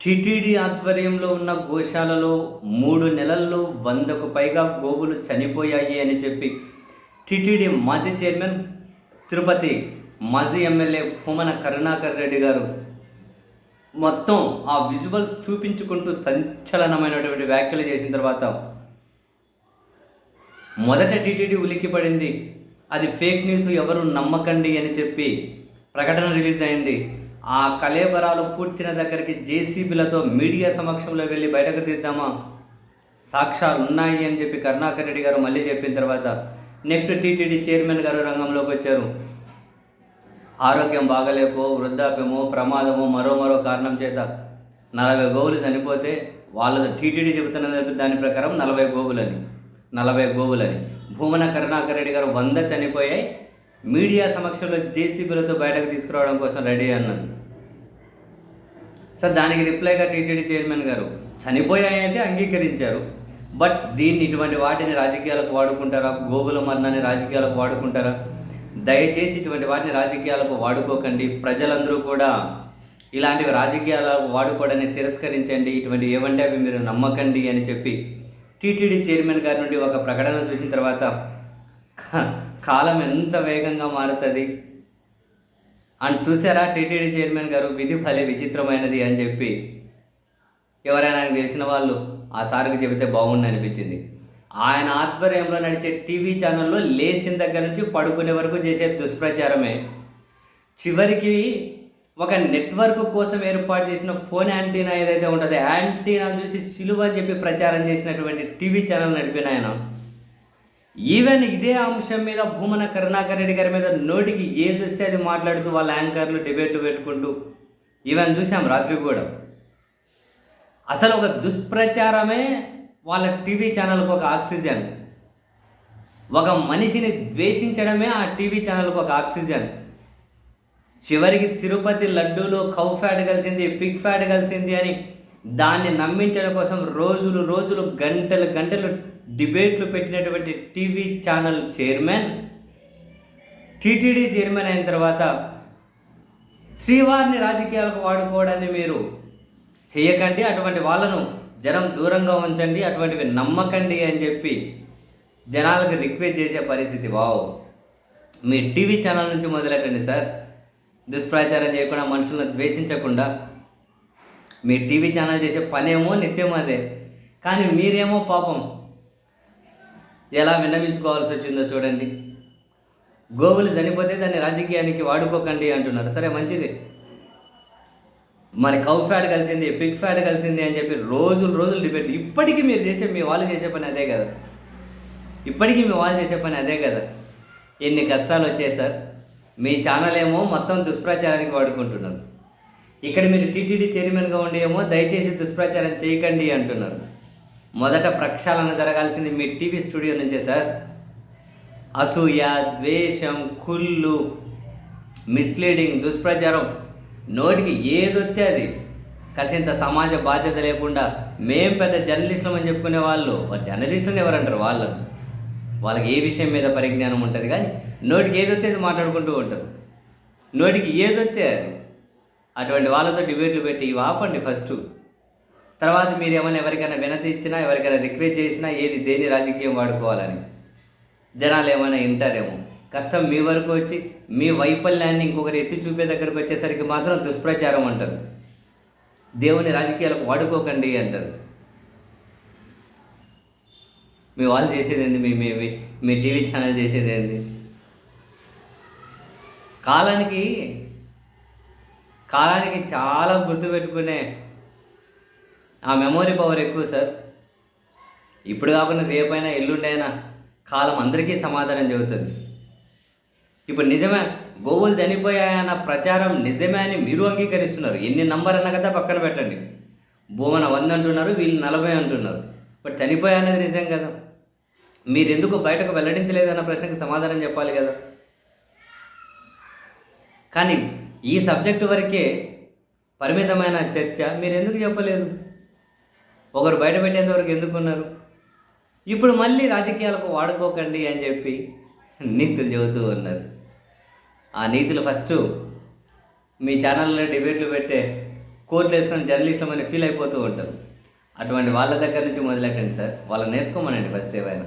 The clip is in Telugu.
టీటీడీ ఆధ్వర్యంలో ఉన్న గోశాలలో 3 నెలల్లో 100కు పైగా గోవులు చనిపోయాయి అని చెప్పి టీటీడీ మాజీ చైర్మన్, తిరుపతి మాజీ ఎమ్మెల్యే భూమన కరుణాకర్ రెడ్డి గారు మొత్తం ఆ విజువల్స్ చూపించుకుంటూ సంచలనమైనటువంటి వ్యాఖ్యలు చేసిన తర్వాత మొదట టీటీడీ ఉలిక్కిపడింది. అది ఫేక్ న్యూస్, ఎవరు నమ్మకండి అని చెప్పి ప్రకటన రిలీజ్ అయింది. ఆ కళేబరాలు పూడ్చిన దగ్గరికి జేసీబీలతో మీడియా సమక్షంలో వెళ్ళి బయటకు తీద్దామా, సాక్ష్యాలు ఉన్నాయి అని చెప్పి కరుణాకర్ రెడ్డి గారు మళ్ళీ చెప్పిన తర్వాత నెక్స్ట్ టీటీడీ చైర్మన్ గారు రంగంలోకి వచ్చారు. ఆరోగ్యం బాగలేకో, వృద్ధాప్యమో, ప్రమాదమో, మరో కారణం చేత 40 గోవులు చనిపోతే వాళ్ళ టీటీడీ చెబుతున్న దాని ప్రకారం 40 గోవులని భూమన కరుణాకర్ రెడ్డి గారు 100 చనిపోయాయి, మీడియా సమక్షంలో జేసీబీలతో బయటకు తీసుకురావడం కోసం రెడీ అన్నది. సార్ దానికి రిప్లైగా టీటీడీ చైర్మన్ గారు చనిపోయాయంటే అంగీకరించారు, బట్ దీన్ని ఇటువంటి వాటిని రాజకీయాలకు వాడుకుంటారా, గోవుల మరణాన్ని రాజకీయాలకు వాడుకుంటారా? దయచేసి ఇటువంటి వాటిని రాజకీయాలకు వాడుకోకండి. ప్రజలందరూ కూడా ఇలాంటివి రాజకీయాలకు వాడుకోవడాన్ని తిరస్కరించండి. ఇటువంటి ఏవంటే అవి మీరు నమ్మకండి అని చెప్పి టీటీడీ చైర్మన్ గారి నుండి ఒక ప్రకటన చూసిన తర్వాత కాలం ఎంత వేగంగా మారుతుంది అని చూసారా? టీటీడీ చైర్మన్ గారు విధి భలే విచిత్రమైనది అని చెప్పి ఎవరైనా తెలిసిన వాళ్ళు ఆ సార్కి చెబితే బాగుండి అనిపించింది. ఆయన ఆధ్వర్యంలో నడిచే టీవీ ఛానల్లో లేచిన దగ్గర నుంచి పడుకునే వరకు చేసే దుష్ప్రచారమే చివరికి ఒక నెట్వర్క్ కోసం ఏర్పాటు చేసిన ఫోన్ యాంటీనా ఏదైతే ఉంటుందో యాంటీనా చూసి సిలువ అని చెప్పి ప్రచారం చేసినటువంటి టీవీ ఛానల్ నడిపిన ఆయన ఈవెన్ ఇదే అంశం మీద భూమన కరుణాకర్ రెడ్డి గారి మీద నోటికి ఏది వస్తే అది మాట్లాడుతూ వాళ్ళ యాంకర్లు డిబేట్లు పెట్టుకుంటూ ఈవెన్ చూసాం రాత్రి కూడా. అసలు ఒక దుష్ప్రచారమే వాళ్ళ టీవీ ఛానల్కి ఒక ఆక్సిజన్, ఒక మనిషిని ద్వేషించడమే ఆ టీవీ ఛానల్కి ఒక ఆక్సిజన్. చివరికి తిరుపతి లడ్డూలో కౌ ఫ్యాట్ కలిసింది, పిగ్ ఫ్యాట్ కలిసింది అని దాన్ని నమ్మించడం కోసం రోజులు గంటలు డిబేట్లు పెట్టినటువంటి TV channel chairman TTD chairman అయిన తర్వాత శ్రీవారిని రాజకీయాలకు వాడుకోవడాన్ని మీరు చేయకండి, అటువంటి వాళ్ళను జనం దూరంగా ఉంచండి, అటువంటివి నమ్మకండి అని చెప్పి జనాలకు రిక్వెస్ట్ చేసే పరిస్థితి. వావ్, మీ టీవీ ఛానల్ నుంచి మొదలెట్టండి సార్. దుష్ప్రచారం చేయకుండా, మనుషులను ద్వేషించకుండా మీ టీవీ ఛానల్ చేసే పనేమో నిత్యం అదే, కానీ మీరేమో పాపం ఎలా విన్నవించుకోవాల్సి వచ్చిందో చూడండి. గోవులు చనిపోతే దాన్ని రాజకీయానికి వాడుకోకండి అంటున్నారు. సరే మంచిది, మరి కౌ ఫ్యాట్ కలిసింది, పిగ్ ఫ్యాట్ కలిసింది అని చెప్పి రోజులు డిబేట్లు. ఇప్పటికీ మీ వాళ్ళు చేసే పని అదే కదా, ఎన్ని కష్టాలు వచ్చాయి సార్. మీ ఛానల్ ఏమో మొత్తం దుష్ప్రచారానికి వాడుకుంటున్నారు. ఇక్కడ మీరు టీటీడీ చైర్మన్గా ఉండి ఏమో దయచేసి దుష్ప్రచారం చేయకండి అంటున్నారు. మొదట ప్రక్షాళన జరగాల్సింది మీ టీవీ స్టూడియో నుంచే సార్. అసూయ, ద్వేషం, కుళ్ళు, మిస్లీడింగ్, దుష్ప్రచారం నోటికి ఏదొస్తే అది, కాసింత సమాజ బాధ్యత లేకుండా మేం పెద్ద జర్నలిస్టులం అని చెప్పుకునే వాళ్ళు జర్నలిస్టుని ఎవరంటారు? వాళ్ళకి ఏ విషయం మీద పరిజ్ఞానం ఉంటుంది, కానీ నోటికి ఏదొస్తే అది మాట్లాడుకుంటూ ఉంటారు. నోటికి ఏదొస్తే అది. అటువంటి వాళ్ళతో డిబేట్లు పెట్టి ఇవి ఆపండి ఫస్ట్. తర్వాత మీరు ఏమైనా ఎవరికైనా వినతి ఇచ్చినా, ఎవరికైనా రిక్వెస్ట్ చేసినా దేని రాజకీయం వాడుకోవాలని జనాలు ఏమైనా వింటారేమో. కష్టం మీ వరకు వచ్చి మీ వైఫల్యాన్ని ఇంకొకరు ఎత్తి చూపే దగ్గరకు వచ్చేసరికి మాత్రం దుష్ప్రచారం అంటారు. దేవుని రాజకీయాలకు వాడుకోకండి అంటారు. మీ వాళ్ళు చేసేది ఏంది? మీ టీవీ ఛానల్ చేసేది ఏంది? కాలానికి చాలా గుర్తుపెట్టుకునే ఆ మెమొరీ పవర్ ఎక్కువ సార్. ఇప్పుడు కాకుండా రేపైనా ఎల్లుండైనా కాలం అందరికీ సమాధానం చెబుతుంది. ఇప్పుడు నిజమే గోవులు చనిపోయాయన్న ప్రచారం నిజమే అని మీరు అంగీకరిస్తున్నారు. ఎన్ని నంబర్ అన్నా కదా పక్కన పెట్టండి. భూమన 100 అంటున్నారు, వీళ్ళు 40 అంటున్నారు. బట్ చనిపోయాయన్నది నిజం కదా. మీరు ఎందుకు బయటకు వెల్లడించలేదన్న ప్రశ్నకు సమాధానం చెప్పాలి కదా. కానీ ఈ సబ్జెక్టు వరకే పరిమితమైన చర్చ మీరు ఎందుకు చెప్పలేదు? ఒకరు బయట పెట్టేంతవరకు ఎందుకున్నారు? ఇప్పుడు మళ్ళీ రాజకీయాలకు వాడుకోకండి అని చెప్పి నీతులు చెబుతూ ఉన్నారు. ఆ నీతులు ఫస్ట్ మీ ఛానల్లో డిబేట్లు పెట్టే కోట్లు వేసుకొని జర్నలిస్టులు అని ఫీల్ అయిపోతూ ఉంటారు. అటువంటి వాళ్ళ దగ్గర నుంచి మొదలెట్టండి సార్, వాళ్ళని నేర్చుకోమనండి ఫస్ట్ ఏమైనా.